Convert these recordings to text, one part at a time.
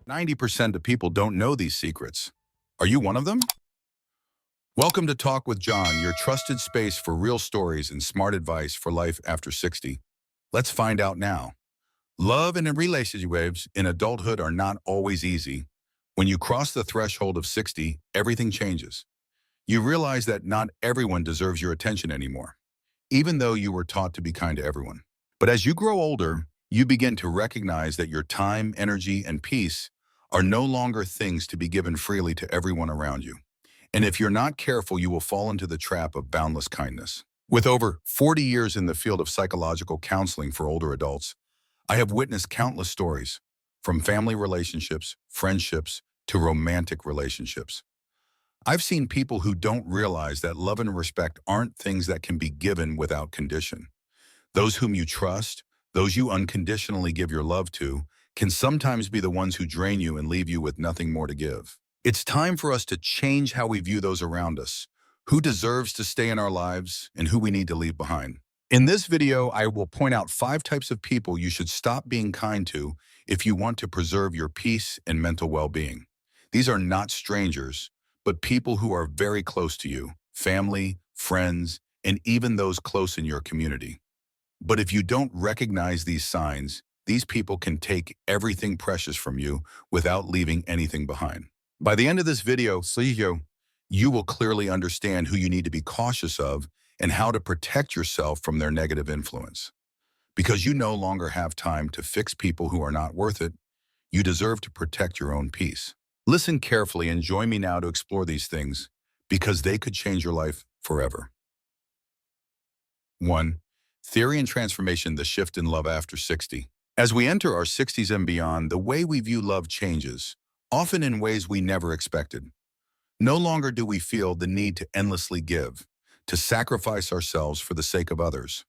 90% of people don't know these secrets. Are you one of them? Welcome to Talk with John, your trusted space for real stories and smart advice for life after 60. Let's find out now. Love and relationships in adulthood are not always easy. When you cross the threshold of 60, everything changes. You realize that not everyone deserves your attention anymore, even though you were taught to be kind to everyone. But as you grow older, you begin to recognize that your time, energy, and peace are no longer things to be given freely to everyone around you. And if you're not careful, you will fall into the trap of boundless kindness. With over 40 years in the field of psychological counseling for older adults, I have witnessed countless stories, from family relationships, friendships, to romantic relationships. I've seen people who don't realize that love and respect aren't things that can be given without condition. Those whom you trust, those you unconditionally give your love to, can sometimes be the ones who drain you and leave you with nothing more to give. It's time for us to change how we view those around us, who deserves to stay in our lives and who we need to leave behind. In this video, I will point out 5 types of people you should stop being kind to if you want to preserve your peace and mental well-being. These are not strangers, but people who are very close to you, family, friends, and even those close in your community. But if you don't recognize these signs, these people can take everything precious from you without leaving anything behind. By the end of this video, you will clearly understand who you need to be cautious of and how to protect yourself from their negative influence. Because you no longer have time to fix people who are not worth it, you deserve to protect your own peace. Listen carefully and join me now to explore these things, because they could change your life forever. 1. Theory and transformation: the shift in love after 60. As we enter our 60s and beyond, the way we view love changes, often in ways we never expected. No longer do we feel the need to endlessly give, to sacrifice ourselves for the sake of others.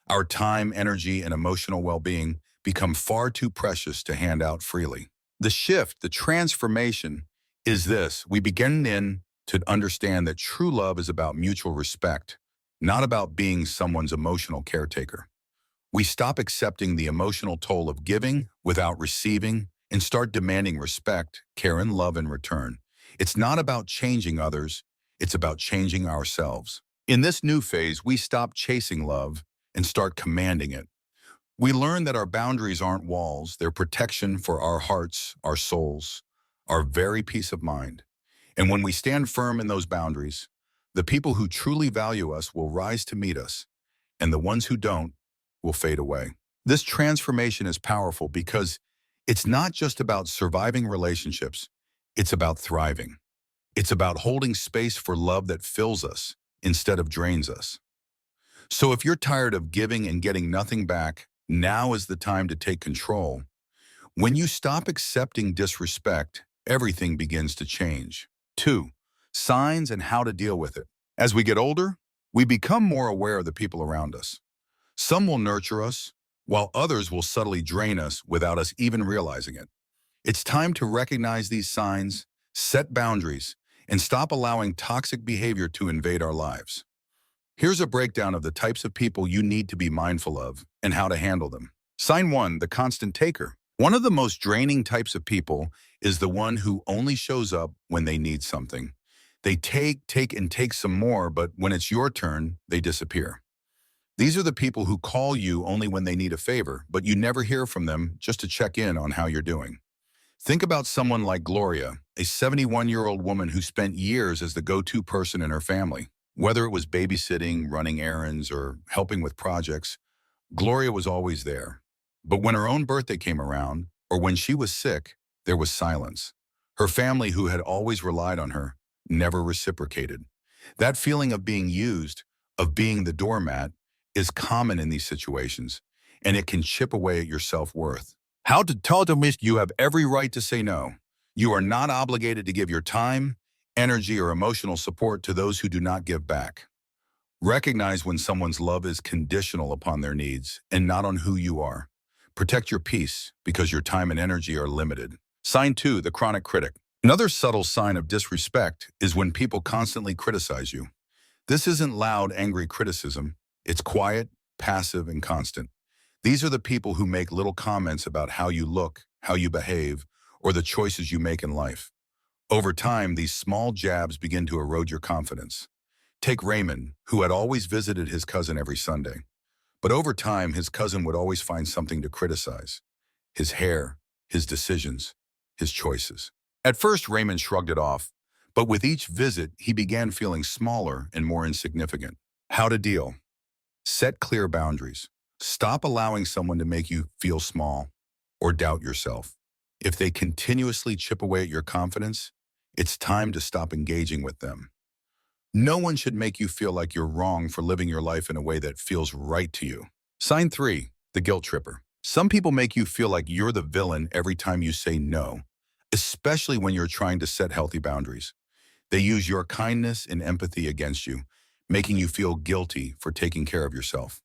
Our time, energy, and emotional well-being become far too precious to hand out freely. The shift, the transformation, is this: we begin to understand that true love is about mutual respect, not about being someone's emotional caretaker. We stop accepting the emotional toll of giving without receiving and start demanding respect, care, and love in return. It's not about changing others, it's about changing ourselves. In this new phase, we stop chasing love and start commanding it. We learn that our boundaries aren't walls, they're protection for our hearts, our souls, our very peace of mind. And when we stand firm in those boundaries, the people who truly value us will rise to meet us, and the ones who don't will fade away. This transformation is powerful because it's not just about surviving relationships, it's about thriving. It's about holding space for love that fills us instead of drains us. So if you're tired of giving and getting nothing back, now is the time to take control. When you stop accepting disrespect, everything begins to change. 2. Signs and how to deal with it. As we get older, we become more aware of the people around us. Some will nurture us, while others will subtly drain us without us even realizing it. It's time to recognize these signs, set boundaries, and stop allowing toxic behavior to invade our lives. Here's a breakdown of the types of people you need to be mindful of and how to handle them. Sign 1, the constant taker. One of the most draining types of people is the one who only shows up when they need something. They take, and take some more, but when it's your turn, they disappear. These are the people who call you only when they need a favor, but you never hear from them just to check in on how you're doing. Think about someone like Gloria, a 71-year-old woman who spent years as the go-to person in her family. Whether it was babysitting, running errands, or helping with projects, Gloria was always there. But when her own birthday came around, or when she was sick, there was silence. Her family, who had always relied on her, never reciprocated. That feeling of being used, of being the doormat, is common in these situations, and it can chip away at your self-worth. How to tell them you have every right to say no. You are not obligated to give your time, energy, or emotional support to those who do not give back. Recognize when someone's love is conditional upon their needs and not on who you are. Protect your peace because your time and energy are limited. Sign 2, the chronic critic. Another subtle sign of disrespect is when people constantly criticize you. This isn't loud, angry criticism. It's quiet, passive, and constant. These are the people who make little comments about how you look, how you behave, or the choices you make in life. Over time, these small jabs begin to erode your confidence. Take Raymond, who had always visited his cousin every Sunday. But over time, his cousin would always find something to criticize. His hair, his decisions, his choices. At first, Raymond shrugged it off, but with each visit, he began feeling smaller and more insignificant. How to deal? Set clear boundaries. Stop allowing someone to make you feel small or doubt yourself. If they continuously chip away at your confidence, it's time to stop engaging with them. No one should make you feel like you're wrong for living your life in a way that feels right to you. Sign 3, the guilt tripper. Some people make you feel like you're the villain every time you say no, especially when you're trying to set healthy boundaries. They use your kindness and empathy against you, making you feel guilty for taking care of yourself.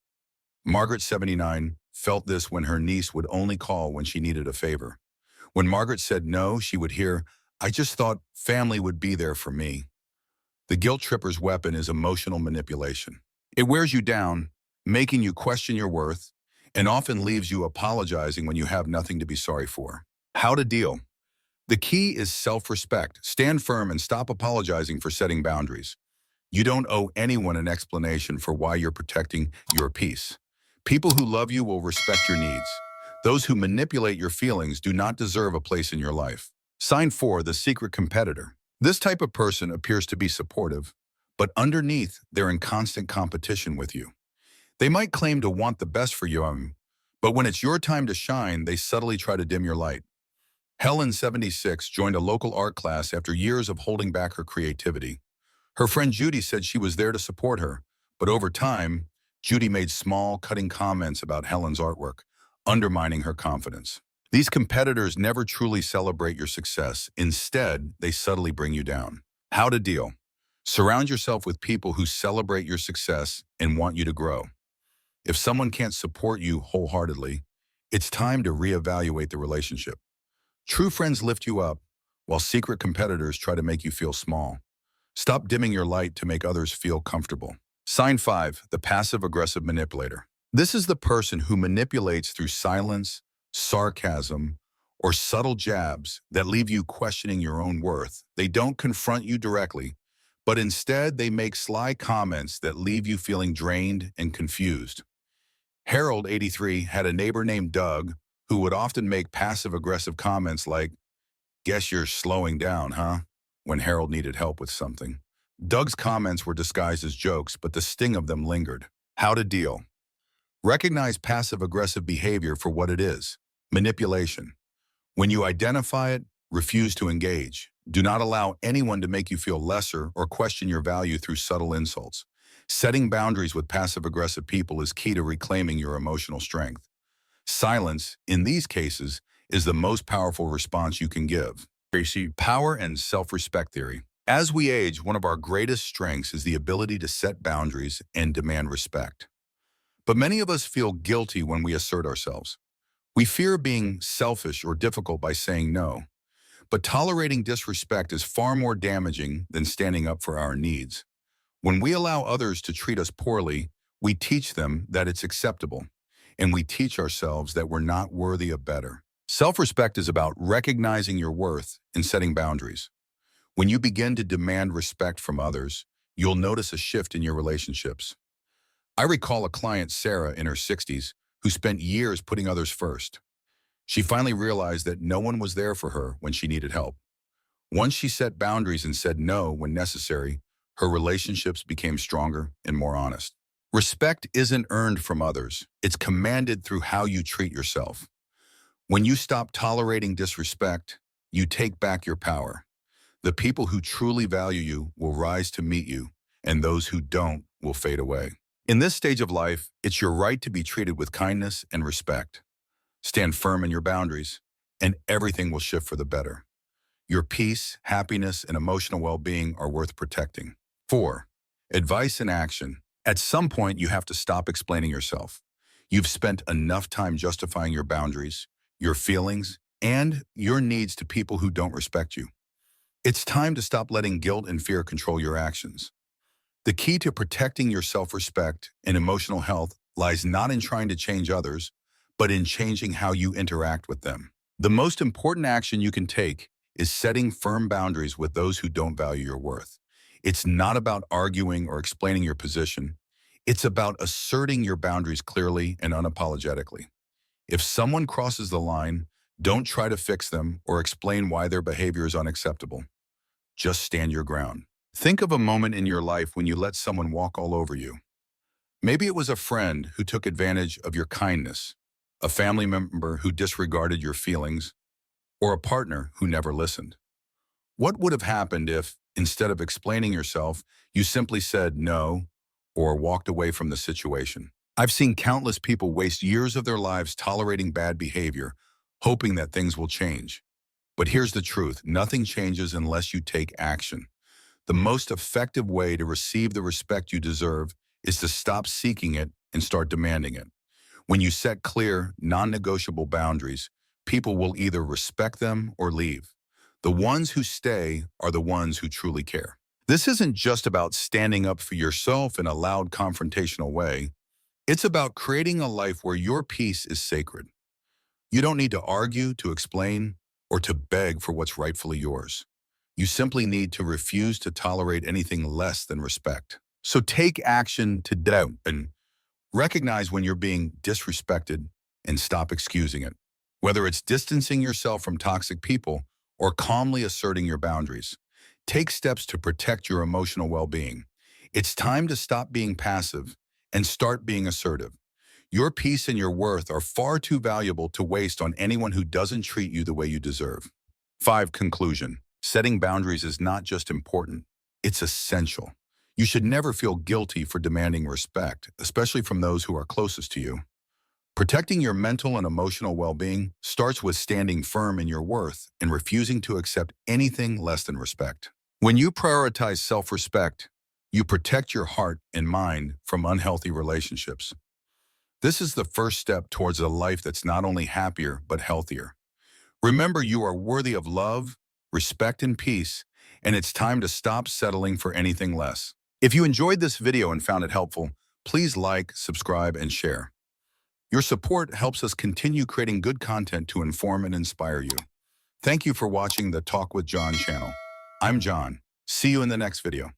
Margaret, 79, felt this when her niece would only call when she needed a favor. When Margaret said no, she would hear, "I just thought family would be there for me." The guilt tripper's weapon is emotional manipulation. It wears you down, making you question your worth, and often leaves you apologizing when you have nothing to be sorry for. How to deal? The key is self-respect. Stand firm and stop apologizing for setting boundaries. You don't owe anyone an explanation for why you're protecting your peace. People who love you will respect your needs. Those who manipulate your feelings do not deserve a place in your life. Sign 4, the secret competitor. This type of person appears to be supportive, but underneath, they're in constant competition with you. They might claim to want the best for you, but when it's your time to shine, they subtly try to dim your light. Helen, 76, joined a local art class after years of holding back her creativity. Her friend Judy said she was there to support her, but over time, Judy made small, cutting comments about Helen's artwork, undermining her confidence. These competitors never truly celebrate your success. Instead, they subtly bring you down. How to deal? Surround yourself with people who celebrate your success and want you to grow. If someone can't support you wholeheartedly, it's time to reevaluate the relationship. True friends lift you up, while secret competitors try to make you feel small. Stop dimming your light to make others feel comfortable. Sign 5, the passive-aggressive manipulator. This is the person who manipulates through silence, sarcasm, or subtle jabs that leave you questioning your own worth. They don't confront you directly, but instead they make sly comments that leave you feeling drained and confused. Harold, 83, had a neighbor named Doug who would often make passive-aggressive comments like, "Guess you're slowing down, huh?" when Harold needed help with something. Doug's comments were disguised as jokes, but the sting of them lingered. How to deal? Recognize passive-aggressive behavior for what it is: manipulation. When you identify it, refuse to engage. Do not allow anyone to make you feel lesser or question your value through subtle insults. Setting boundaries with passive-aggressive people is key to reclaiming your emotional strength. Silence, in these cases, is the most powerful response you can give. You see, power and self-respect theory. As we age, one of our greatest strengths is the ability to set boundaries and demand respect. But many of us feel guilty when we assert ourselves. We fear being selfish or difficult by saying no. But tolerating disrespect is far more damaging than standing up for our needs. When we allow others to treat us poorly, we teach them that it's acceptable, and we teach ourselves that we're not worthy of better. Self-respect is about recognizing your worth and setting boundaries. When you begin to demand respect from others, you'll notice a shift in your relationships. I recall a client, Sarah, in her 60s, who spent years putting others first. She finally realized that no one was there for her when she needed help. Once she set boundaries and said no when necessary, her relationships became stronger and more honest. Respect isn't earned from others. It's commanded through how you treat yourself. When you stop tolerating disrespect, you take back your power. The people who truly value you will rise to meet you, and those who don't will fade away. In this stage of life, it's your right to be treated with kindness and respect. Stand firm in your boundaries, and everything will shift for the better. Your peace, happiness, and emotional well-being are worth protecting. 4. Advice and action. At some point, you have to stop explaining yourself. You've spent enough time justifying your boundaries, your feelings, and your needs to people who don't respect you. It's time to stop letting guilt and fear control your actions. The key to protecting your self-respect and emotional health lies not in trying to change others, but in changing how you interact with them. The most important action you can take is setting firm boundaries with those who don't value your worth. It's not about arguing or explaining your position. It's about asserting your boundaries clearly and unapologetically. If someone crosses the line, don't try to fix them or explain why their behavior is unacceptable. Just stand your ground. Think of a moment in your life when you let someone walk all over you. Maybe it was a friend who took advantage of your kindness, a family member who disregarded your feelings, or a partner who never listened. What would have happened if, instead of explaining yourself, you simply said no or walked away from the situation? I've seen countless people waste years of their lives tolerating bad behavior, hoping that things will change. But here's the truth: nothing changes unless you take action. The most effective way to receive the respect you deserve is to stop seeking it and start demanding it. When you set clear, non-negotiable boundaries, people will either respect them or leave. The ones who stay are the ones who truly care. This isn't just about standing up for yourself in a loud, confrontational way. It's about creating a life where your peace is sacred. You don't need to argue, to explain, or to beg for what's rightfully yours. You simply need to refuse to tolerate anything less than respect. So take action today and recognize when you're being disrespected and stop excusing it. Whether it's distancing yourself from toxic people or calmly asserting your boundaries, take steps to protect your emotional well-being. It's time to stop being passive and start being assertive. Your peace and your worth are far too valuable to waste on anyone who doesn't treat you the way you deserve. 5. Conclusion. Setting boundaries is not just important, it's essential. You should never feel guilty for demanding respect, especially from those who are closest to you. Protecting your mental and emotional well-being starts with standing firm in your worth and refusing to accept anything less than respect. When you prioritize self-respect, you protect your heart and mind from unhealthy relationships. This is the first step towards a life that's not only happier, but healthier. Remember, you are worthy of love, respect, and peace, and it's time to stop settling for anything less. If you enjoyed this video and found it helpful, please like, subscribe, and share. Your support helps us continue creating good content to inform and inspire you. Thank you for watching the Talk with John channel. I'm John. See you in the next video.